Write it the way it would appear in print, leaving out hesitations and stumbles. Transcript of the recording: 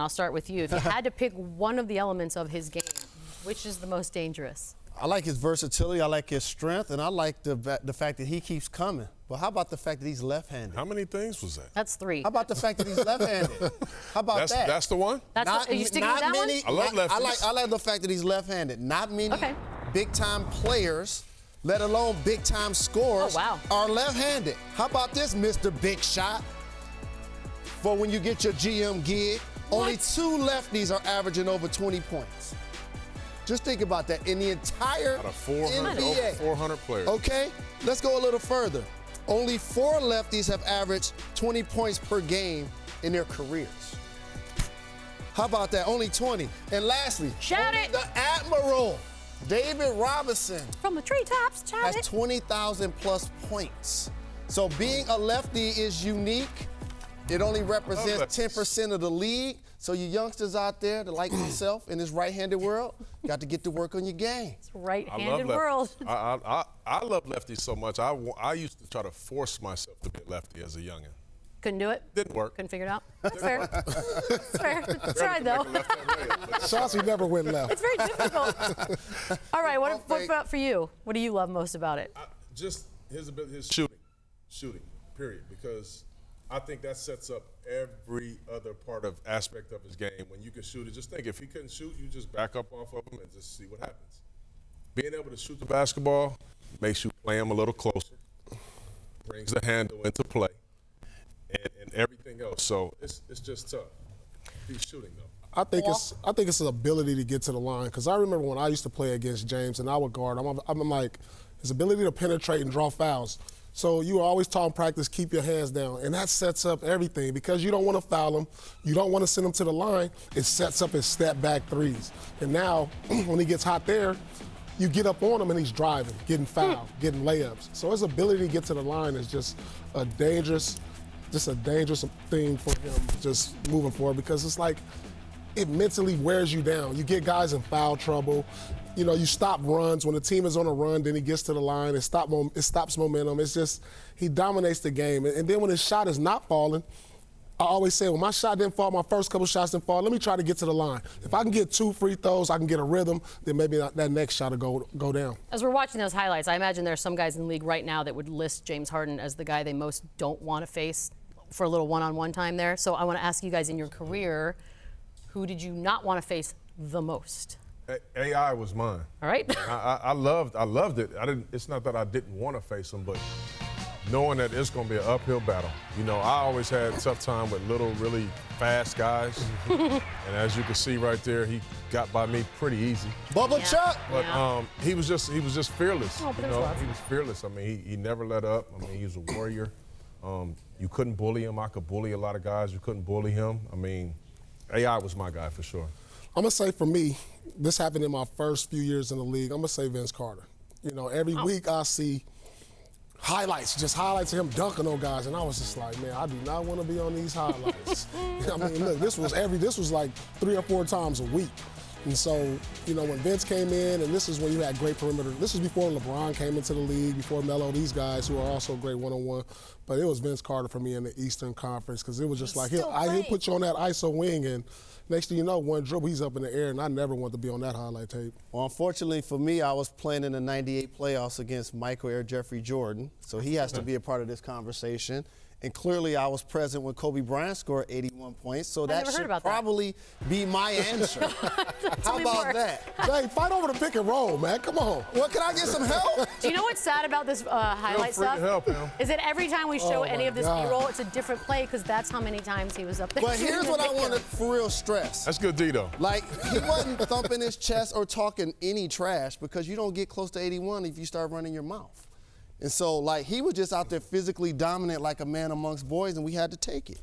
I'll start with you. If you had to pick one of the elements of his game, which is the most dangerous? I like his versatility, I like his strength, and I like the fact that he keeps coming. But how about the fact that he's left-handed? How many things was that? That's 3. How about the fact that he's left-handed? How about that? That's the one? Are you sticking with that one? I love lefties. I like the fact that he's left-handed. Not many big-time players, let alone big-time scorers, are left-handed. How about this, Mr. Big Shot? For when you get your GM gig, only 2 lefties are averaging over 20 points. Just think about that. In the entire Out of 400, NBA. over 400 players. Okay, let's go a little further. Only 4 lefties have averaged 20 points per game in their careers. How about that? Only 20. And lastly, the Admiral, David Robinson. From the treetops, has 20,000 plus points. So being a lefty is unique. It only represents 10% of the league. So you youngsters out there that like myself in this right-handed world, got to get to work on your game. It's right-handed world. I love lefties so much. I used to try to force myself to be a lefty as a youngin'. Couldn't do it? Didn't work. Couldn't figure it out? That's fair. That's fair. Tried, though. Chauncey never went left. It's very difficult. All right, what about for you? What do you love most about it? Just his ability, his shooting, period. Because I think that sets up every other aspect of his game. When you can shoot it, just think, if he couldn't shoot, you just back up off of him and just see what happens. Being able to shoot the basketball makes you play him a little closer, brings the handle into play, and everything else. So it's just tough. He's shooting, though. I think it's an ability to get to the line. Because I remember when I used to play against James and I would guard, I'm like, his ability to penetrate and draw fouls. So you always taught in practice, keep your hands down. And that sets up everything because you don't want to foul him. You don't want to send him to the line. It sets up his step-back threes. And now, when he gets hot there, you get up on him and he's driving, getting fouled, getting layups. So his ability to get to the line is just a dangerous thing for him just moving forward because it's like it mentally wears you down. You get guys in foul trouble. You know, you stop runs. When the team is on a run, then he gets to the line. It stops momentum. It's just he dominates the game. And then when his shot is not falling, I always say, when my shot didn't fall, my first couple shots didn't fall, let me try to get to the line. If I can get 2 free throws, I can get a rhythm, then maybe that next shot will go down. As we're watching those highlights, I imagine there are some guys in the league right now that would list James Harden as the guy they most don't want to face for a little one-on-one time there. So I want to ask you guys, in your career, who did you not want to face the most? AI was mine. All right. I loved it. It's not that I didn't want to face him, but knowing that it's going to be an uphill battle. You know, I always had a tough time with little, really fast guys. And as you can see right there, he got by me pretty easy. Bubba Chuck! But he was just fearless. Oh, you know, he was fearless. I mean, he never let up. I mean, he was a warrior. You couldn't bully him. I could bully a lot of guys. You couldn't bully him. I mean, AI was my guy for sure. I'm going to say for me, this happened in my first few years in the league. I'm going to say Vince Carter. You know, every week I see highlights of him dunking on guys, and I was just like, man, I do not want to be on these highlights. I mean, look, this was like 3 or 4 times a week. And so, you know, when Vince came in, and this is when you had great perimeter. This was before LeBron came into the league, before Melo, these guys who are also great one-on-one. But it was Vince Carter for me in the Eastern Conference because it was just like, he'll put you on that ISO wing, and next thing you know, one dribble, he's up in the air, and I never want to be on that highlight tape. Well, unfortunately for me, I was playing in the '98 playoffs against Michael Air Jeffrey Jordan, so he has to be a part of this conversation. And clearly, I was present when Kobe Bryant scored 81 points, so that should probably be my answer. How about that? Jay, fight over the pick and roll, man. Come on. Well, can I get some help? Do you know what's sad about this highlight stuff? Is that every time we show any of this B-roll, it's a different play because that's how many times he was up there. But here's what I want to for real stress. That's good D, though. Like, he wasn't thumping his chest or talking any trash because you don't get close to 81 if you start running your mouth. And so, like, he was just out there physically dominant like a man amongst boys, and we had to take it.